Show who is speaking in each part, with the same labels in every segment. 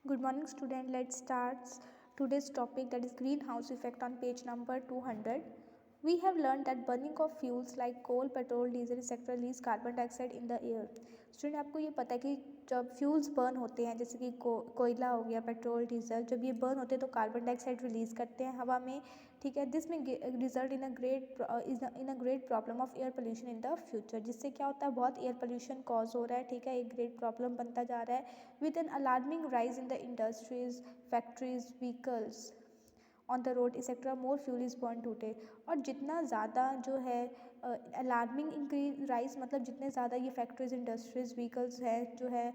Speaker 1: Good morning, student. Let's start today's topic, that is greenhouse effect, on page number 200. We have learned that burning of fuels like coal, petrol, diesel etc. release carbon dioxide in the air. Student आपको ये पता है कि जब fuels burn होते हैं, जैसे कि कोयला हो गया, पेट्रोल, डीजल, जब ये बर्न होते हैं तो कार्बन डाइऑक्साइड रिलीज करते हैं हवा में, ठीक है. दिस में result in a great problem of air pollution in the future. जिससे क्या होता है, बहुत एयर पोल्यूशन कॉज हो रहा है, ठीक है. एक ग्रेट प्रॉब्लम बनता जा रहा है with an alarming rise in the industries, factories, vehicles on the road etc. more fuel is burned today. और जितना ज़्यादा जो है अलार्मिंग इंक्रीज राइज, मतलब जितने ज़्यादा ये फैक्ट्रीज, इंडस्ट्रीज, व्हीकल्स है जो है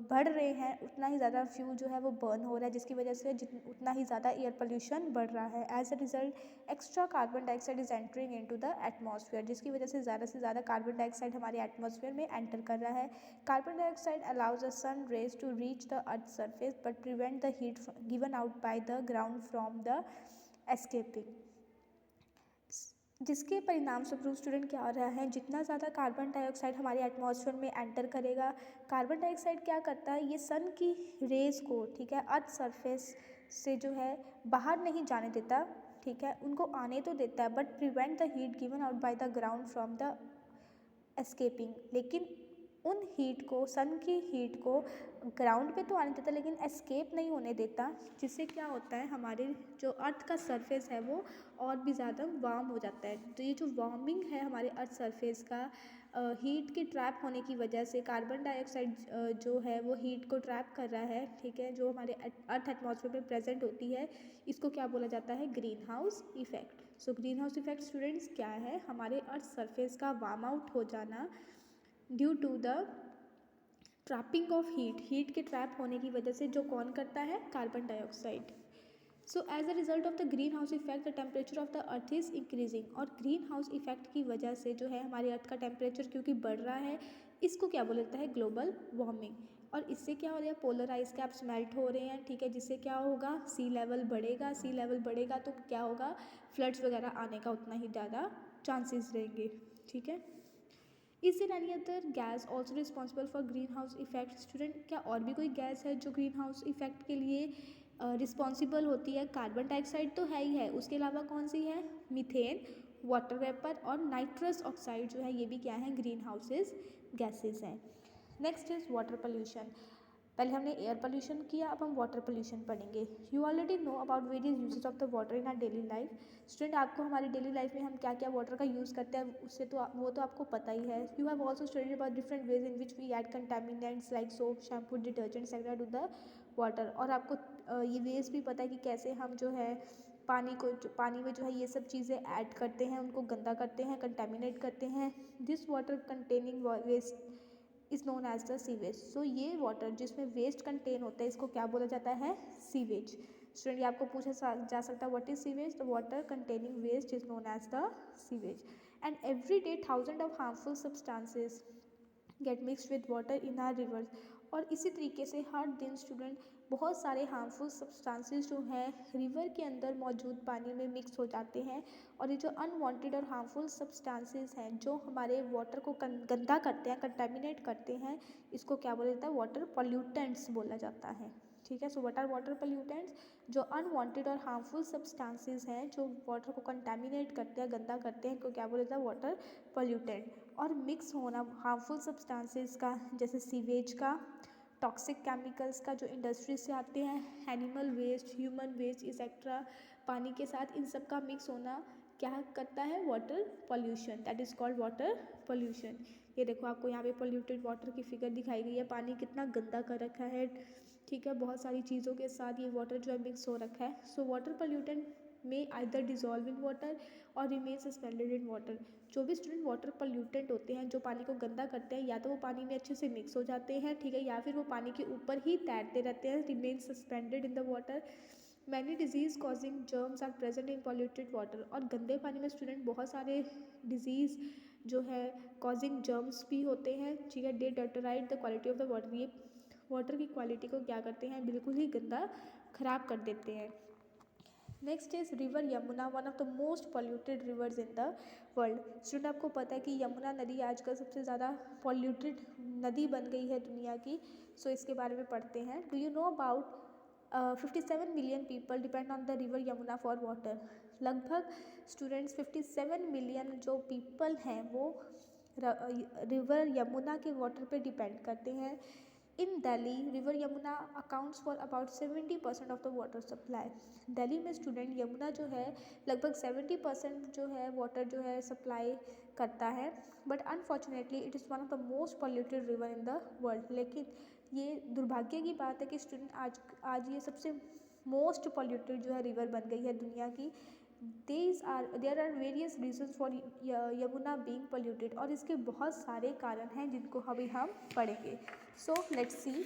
Speaker 1: बढ़ रहे हैं, उतना ही ज़्यादा फ्यूल जो है वो बर्न हो रहा है, जिसकी वजह से उतना ही ज़्यादा एयर पोल्यूशन बढ़ रहा है. As a result extra carbon dioxide is entering into the atmosphere, जिसकी वजह से ज़्यादा कार्बन डाइऑक्साइड हमारे एटमॉस्फेयर में एंटर कर रहा है. Carbon dioxide allows the sun rays to reach the earth surface but prevent the heat given out by the ground from the escaping. जिसके परिणाम स्वरूप स्टूडेंट क्या हो रहा है, जितना ज़्यादा कार्बन डाइऑक्साइड हमारे एटमॉस्फेयर में एंटर करेगा, कार्बन डाइऑक्साइड क्या करता है, ये सन की रेज को, ठीक है, अर्थ सरफेस से जो है बाहर नहीं जाने देता, ठीक है. उनको आने तो देता है but prevent the heat given out by the ground from the escaping. लेकिन उन हीट को, सन की हीट को ग्राउंड पे तो आने देता लेकिन एस्केप नहीं होने देता, जिससे क्या होता है, हमारे जो अर्थ का सरफेस है वो और भी ज़्यादा वार्म हो जाता है. तो ये जो वार्मिंग है हमारे अर्थ सरफेस का, हीट के ट्रैप होने की वजह से कार्बन डाइऑक्साइड जो है वो हीट को ट्रैप कर रहा है, ठीक है, जो हमारे अर्थ एटमॉस्फेयर में प्रेजेंट होती है. इसको क्या बोला जाता है, greenhouse effect. So greenhouse effect students क्या है, हमारे अर्थ सरफेस का वार्म आउट हो जाना due to the trapping of heat के ट्रैप होने की वजह से, जो कौन करता है, carbon dioxide. So as a result of the greenhouse effect the temperature of the earth is increasing. और ग्रीन हाउस इफेक्ट की वजह से जो है हमारे अर्थ का टेम्परेचर क्योंकि बढ़ रहा है, इसको क्या बोला जाता है, ग्लोबल वार्मिंग. और इससे क्या हो रहा है, पोलर आइस कैप्स मेल्ट हो रहे हैं, ठीक है, जिससे क्या होगा, सी लेवल बढ़ेगा. सी लेवल बढ़ेगा तो क्या होगा, फ्लड्स वगैरह आने का उतना ही ज़्यादा चांसेस रहेंगे, ठीक है. Is there any other gas also responsible for greenhouse effect. Student क्या और भी कोई गैस है जो ग्रीन हाउस इफेक्ट के लिए रिस्पॉन्सिबल होती है. कार्बन डाइऑक्साइड तो है ही है, उसके अलावा कौन सी है, मीथेन, वाटर वेपर और नाइट्रस ऑक्साइड जो है, ये भी क्या है, ग्रीन हाउसेज गैसेज हैं. Next is water pollution. पहले हमने एयर पोल्यूशन किया, अब हम वाटर पोल्यूशन पढ़ेंगे. You already know about various uses of the water in are daily life. Student आपको हमारी डेली लाइफ में हम क्या क्या वाटर का यूज़ करते हैं उससे तो वो तो आपको पता ही है. You have also studied about different ways in which we add contaminants like soap, shampoo, detergent etcetera to the water. और आपको ये वेज भी पता है कि कैसे हम जो है पानी में जो है ये सब चीज़ें ऐड करते हैं, उनको गंदा करते हैं, कंटेमिनेट करते हैं. This water containing waste is known as the sewage. So ये वाटर जिसमें वेस्ट कंटेन होता है, इसको क्या बोला जाता है, सीवेज. स्टूडेंट ये आपको पूछा जा सकता है, what is sewage. The water containing waste is known as the sewage. And every day thousand of harmful substances get mixed with water in our rivers. और इसी तरीके से हर दिन स्टूडेंट बहुत सारे हार्मफुल सब्सटेंसेस जो हैं रिवर के अंदर मौजूद पानी में मिक्स हो जाते हैं. और ये जो अनवांटेड और हार्मफुल सब्सटेंसेस हैं जो हमारे वाटर को गंदा करते हैं, कंटेमिनेट करते हैं, इसको क्या बोला जाता है, वाटर पॉल्यूटेंट्स बोला जाता है, ठीक है. So what are water pollutants, जो अनवांटेड और हार्मफुल सब्सटेंसेस हैं जो वाटर को कंटेमिनेट करते हैं, गंदा करते हैं, इनको क्या बोला जाता है, वाटर पॉल्यूटेंट. और मिक्स होना हार्मफुल सब्सटेंसेस का, जैसे सीवेज का, टॉक्सिक केमिकल्स का जो इंडस्ट्री से आते हैं, animal waste, human waste etcetera, पानी के साथ इन सब का मिक्स होना क्या करता है, water pollution. That is called water pollution. ये देखो आपको यहाँ पे पॉल्यूटेड वाटर की फिगर दिखाई गई है, पानी कितना गंदा कर रखा है, ठीक है, बहुत सारी चीज़ों के साथ ये वाटर जो है मिक्स हो रखा है. सो वाटर पॉल्यूटेंट में आइदर डिजॉल्व इन वाटर और रिमेन सस्पेंडेड इन वाटर. जो भी स्टूडेंट वाटर पॉल्यूटेंट होते हैं जो पानी को गंदा करते हैं, या तो वो पानी में अच्छे से मिक्स हो जाते हैं, ठीक है, या फिर वो पानी के ऊपर ही तैरते रहते हैं, remain suspended in the water. Many disease causing germs are present in polluted water. और गंदे पानी में स्टूडेंट बहुत सारे डिजीज़ जो है कॉजिंग जर्म्स भी होते हैं, ठीक है. They deteriorate the quality of the water. ये वाटर की क्वालिटी को क्या करते हैं, बिल्कुल ही गंदा खराब कर देते हैं. Next is river Yamuna, one of the most polluted reverse in the world. Student आपको पता है कि यमुना नदी आजकल सबसे ज़्यादा पॉल्यूटेड नदी बन गई है दुनिया की. सो इसके बारे में पढ़ते हैं। Do you know about 57 million people depend on the river Yamuna for water. लगभग स्टूडेंट्स 57 मिलियन जो पीपल हैं वो रिवर यमुना के वाटर पे डिपेंड करते हैं। In Delhi river Yamuna accounts for about 70% of the water supply. Delhi में स्टूडेंट यमुना जो है लगभग 70% जो है वाटर जो है सप्लाई करता है। But unfortunately it is one of the most polluted river in the world. लेकिन ये दुर्भाग्य की बात है कि स्टूडेंट आज ये सबसे मोस्ट पॉल्यूटेड जो है रिवर बन गई है दुनिया की। There are various reasons for Yamuna being polluted, और इसके बहुत सारे कारण हैं जिनको अभी हम पढ़ेंगे। So let's see.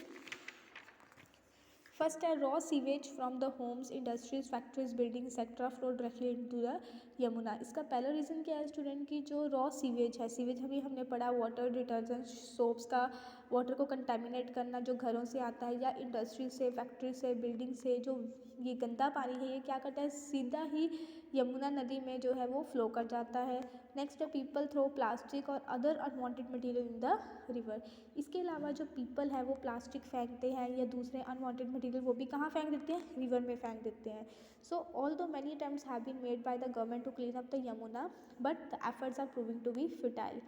Speaker 1: फर्स्ट है raw sewage from the homes, industries, factories, building etcetera flow directly into the Yamuna. इसका पहला रीज़न क्या है स्टूडेंट की जो रॉ सीवेज है, सीवेज अभी हमने पढ़ा वाटर डिटर्जेंट सोप्स का वाटर को कंटेमिनेट करना जो घरों से आता है या इंडस्ट्री से, फैक्ट्री से, बिल्डिंग से, जो ये गंदा पानी है ये क्या करता है सीधा ही यमुना नदी में जो है वो फ्लो कर जाता है। नेक्स्ट है पीपल थ्रो प्लास्टिक और other unwanted material in the river. इसके अलावा जो पीपल है वो प्लास्टिक फेंकते हैं या दूसरे अनवांटेड मटेरियल वो भी कहाँ फेंक देते हैं, रिवर में फेंक देते हैं। So although many attempts have been made by the government to clean up the Yamuna but the efforts are proving to be futile.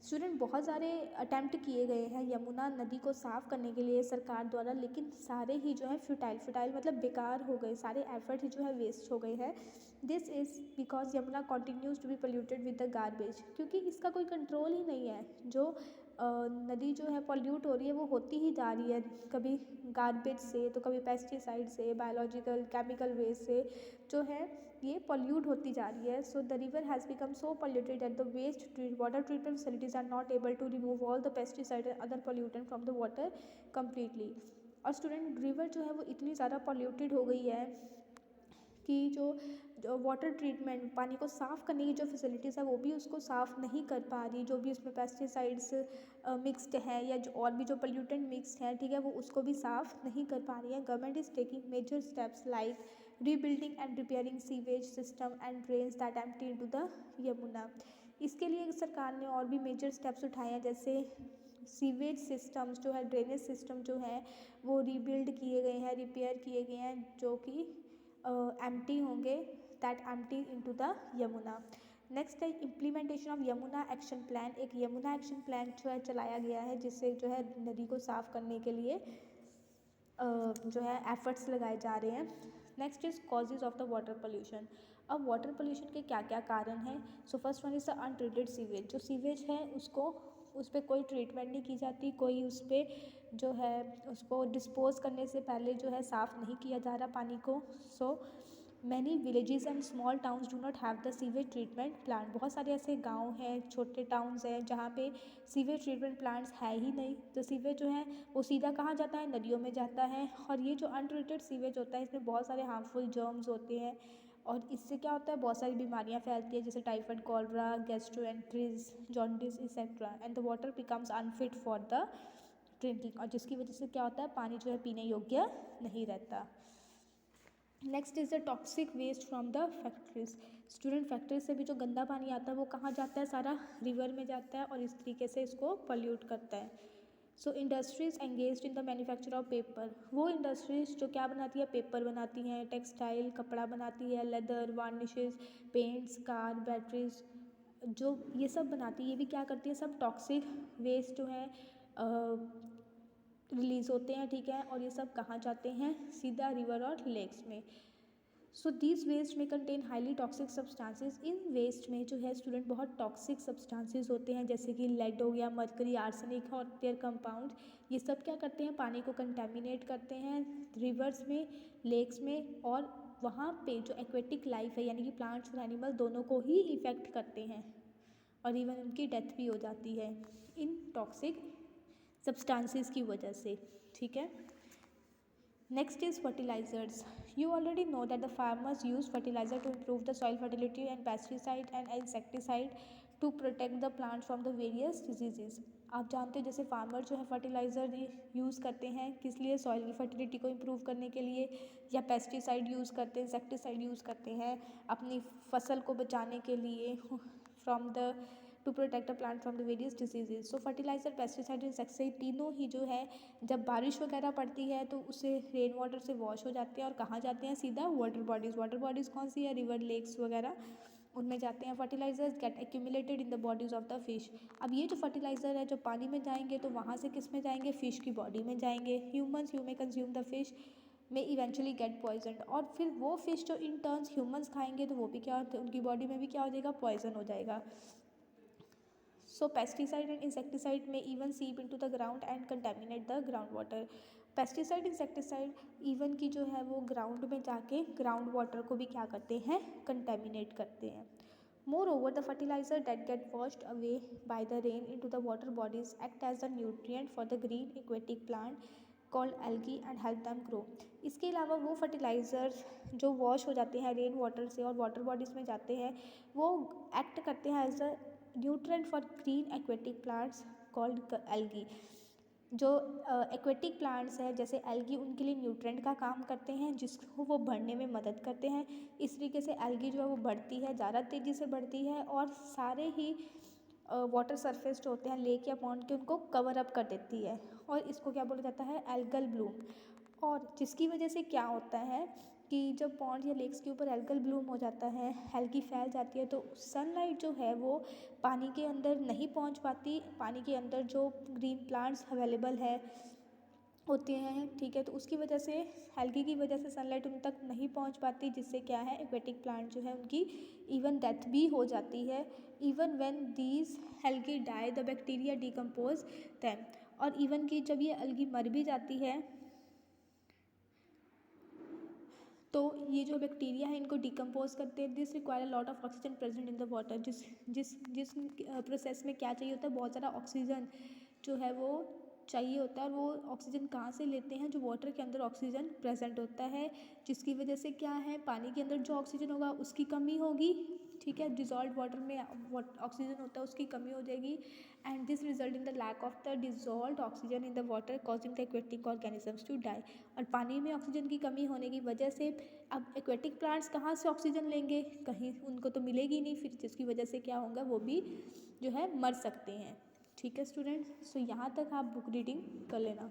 Speaker 1: Student बहुत सारे अटैम्प्ट किए गए हैं यमुना नदी को साफ़ करने के लिए सरकार द्वारा, लेकिन सारे ही जो है फुटाइल मतलब बेकार हो गए, सारे एफर्ट ही जो है वेस्ट हो गए हैं। This is because Yamuna continues to be polluted with the garbage, क्योंकि इसका कोई कंट्रोल ही नहीं है। जो नदी जो है पॉल्यूट हो रही है वो होती ही जा रही है, कभी गार्बेज से तो कभी पेस्टिसाइड से, बायोलॉजिकल केमिकल वेस्ट से जो है ये पॉल्यूट होती जा रही है। So the river has become so polluted that the water treatment facilities are not able to remove all the pesticide and other pollutant from the water completely. और student river जो है वो इतनी ज़्यादा पॉल्यूटेड हो गई है कि जो वाटर ट्रीटमेंट पानी को साफ़ करने की जो फैसिलिटीज़ है वो भी उसको साफ़ नहीं कर पा रही, जो भी उसमें पेस्टिसाइड्स मिक्स्ड हैं या जो और भी जो पोल्यूटेंट मिक्स्ड हैं, ठीक है, वो उसको भी साफ़ नहीं कर पा रही है। Government is taking major steps like rebuilding and repairing sewage system and drains that empty into the Yamuna. इसके लिए सरकार ने और भी मेजर स्टेप्स उठाए हैं, जैसे सीवेज सिस्टम्स जो है, ड्रेनेज सिस्टम जो है वो रीबिल्ड किए गए हैं, रिपेयर किए गए हैं, जो कि एम्प्टी होंगे, that empty into the Yamuna. Next है implementation of Yamuna action plan. एक यमुना एक्शन प्लान जो है चलाया गया है जिससे जो है नदी को साफ़ करने के लिए जो है एफर्ट्स लगाए जा रहे हैं। Next is causes of the water pollution. अब वाटर पोल्यूशन के क्या क्या कारण हैं। So first one is the untreated sewage. जो सीवेज है उसको उस पर कोई ट्रीटमेंट नहीं की जाती, कोई उस पर जो है उसको डिस्पोज करने से पहले जो है साफ़ नहीं किया जा रहा पानी को। So many villages and small towns do not have the sewage treatment plant. बहुत सारे ऐसे गांव हैं, छोटे टाउन्स हैं जहाँ पे सीवेज ट्रीटमेंट प्लांट्स है ही नहीं। तो सीवेज जो है वो सीधा कहाँ जाता है, नदियों में जाता है। और ये जो अनट्रीटेड सीवेज होता है इसमें बहुत सारे हार्मफुल जर्म्स होते हैं और इससे क्या होता है बहुत सारी बीमारियाँ फैलती हैं, जैसे typhoid, cholera, gastroenteritis, jaundice etcetera, and the water becomes unfit for the drinking. और जिसकी वजह से क्या होता है पानी जो है पीने योग्य नहीं रहता। Next is the toxic waste from the factories. Student factory से भी जो गंदा पानी आता है वो कहाँ जाता है, सारा रिवर में जाता है और इस तरीके से इसको पॉल्यूट करता है। So industries engaged in the manufacture of paper. वो इंडस्ट्रीज जो क्या बनाती है, पेपर बनाती हैं, टेक्सटाइल कपड़ा बनाती है, leather, varnishes, paints, car, batteries, जो ये सब बनाती है, ये भी क्या करती है, सब टॉक्सिक वेस्ट जो है रिलीज़ होते हैं, ठीक है, और ये सब कहाँ जाते हैं, सीधा रिवर और लेक्स में। सो दीज वेस्ट में कंटेन हाईली टॉक्सिक सब्सटेंसेस। इन वेस्ट में जो है स्टूडेंट बहुत टॉक्सिक सब्सटेंसेस होते हैं, जैसे कि लेड हो गया, मर्करी, आर्सेनिक और देयर कंपाउंड। ये सब क्या करते हैं, पानी को कंटेमिनेट करते हैं रिवर्स में, लेक्स में, और वहाँ पे जो एक्वेटिक लाइफ है यानी कि प्लांट्स और एनिमल दोनों को ही इफ़ेक्ट करते हैं और इवन उनकी डेथ भी हो जाती है इन टॉक्सिक सब्सटेंसेस की वजह से, ठीक है। Next is fertilizers. You already know that the farmers use fertilizer to improve the soil fertility and pesticide and insecticide to protect the plant from the various diseases. आप जानते हो जैसे फार्मर जो है फर्टिलाइज़र यूज़ करते हैं किस लिए, सॉइल की फर्टिलिटी को इम्प्रूव करने के लिए, या पेस्टिसाइड यूज़ करते हैं, इंसेक्टिसाइड यूज़ करते हैं अपनी फसल को बचाने के लिए from the two protect a plant from the various diseases. So fertiliser, pesticide, insecticide तीनों ही जो है जब बारिश वगैरह पड़ती है तो उससे रेन वाटर से वॉश हो जाते हैं और कहाँ जाते हैं, सीधा वाटर बॉडीज़। वाटर बॉडीज़ कौन सी है, रिवर, लेक्स वगैरह उनमें जाते हैं। Fertilizers get accumulated in the bodies of the fish. अब ये जो फर्टिलाइज़र है जो पानी में जाएंगे तो वहाँ से किस में जाएंगे, फिश की बॉडी में जाएंगे। Humans, you may consume the fish में इवेंचुअली गेट पॉइजन, और फिर वो फिश जो इन टर्न्स ह्यूमंस खाएंगे तो वो भी क्या होता है, उनकी बॉडी में भी क्या हो जाएगा, पॉइजन हो जाएगा। सो पेस्टिसाइड एंड इंसेक्टिसाइड में इवन सीप into the ground and contaminate the ground water. Pesticide, insecticide even की जो है वो ग्राउंड में जाके ग्राउंड वाटर को भी क्या करते हैं, कंटेमिनेट करते हैं। Moreover, the fertilizer that get washed away by the rain into the water bodies act as a nutrient for the green aquatic plant called algae and help them grow. इसके अलावा वो फर्टिलाइज़र जो wash हो जाते हैं rain water से और water bodies में जाते हैं वो एक्ट करते हैं as a nutrient for green aquatic plants called algae. जो एक्वेटिक प्लांट्स हैं जैसे एल्गी उनके लिए न्यूट्रेंट का काम करते हैं जिसको वो बढ़ने में मदद करते हैं। इस तरीके से एल्गी जो है वो बढ़ती है, ज़्यादा तेज़ी से बढ़ती है और सारे ही वाटर सरफेस जो होते हैं लेक या पॉन्ड के उनको कवर अप कर देती है और इसको क्या बोला जाता है, एल्गल ब्लूम। और जिसकी वजह से क्या होता है कि जब पॉन्ड या लेक्स के ऊपर एल्गल ब्लूम हो जाता है, एल्गी फैल जाती है तो सनलाइट जो है वो पानी के अंदर नहीं पहुंच पाती। पानी के अंदर जो ग्रीन प्लांट्स अवेलेबल है होते हैं, ठीक है, तो उसकी वजह से एल्गी की वजह से सनलाइट उन तक नहीं पहुंच पाती जिससे क्या है एक्वेटिक प्लांट जो है उनकी इवन डेथ भी हो जाती है। Even when these algae die the bacteria decompose them. और इवन कि जब ये एल्गी मर भी जाती है तो ये जो बैक्टीरिया है इनको डिकम्पोज करते हैं। This require a lot of oxygen present in the water. जिस प्रोसेस में क्या चाहिए होता है, बहुत ज़्यादा ऑक्सीजन जो है वो चाहिए होता है और वो ऑक्सीजन कहाँ से लेते हैं, जो वाटर के अंदर ऑक्सीजन प्रेजेंट होता है जिसकी वजह से क्या है पानी के अंदर जो ऑक्सीजन होगा उसकी कमी होगी, ठीक है, डिजॉल्व वाटर में ऑक्सीजन होता है उसकी कमी हो जाएगी and this result in the lack of the dissolve oxygen in the water causing the aquatic organisms to die. और पानी में ऑक्सीजन की कमी होने की वजह से अब एक्वेटिक प्लांट्स कहाँ से ऑक्सीजन लेंगे, कहीं उनको तो मिलेगी नहीं, फिर जिसकी वजह से क्या होगा वो भी जो है मर सकते हैं। ठीक है स्टूडेंट्स, सो यहाँ तक आप बुक रीडिंग कर लेना।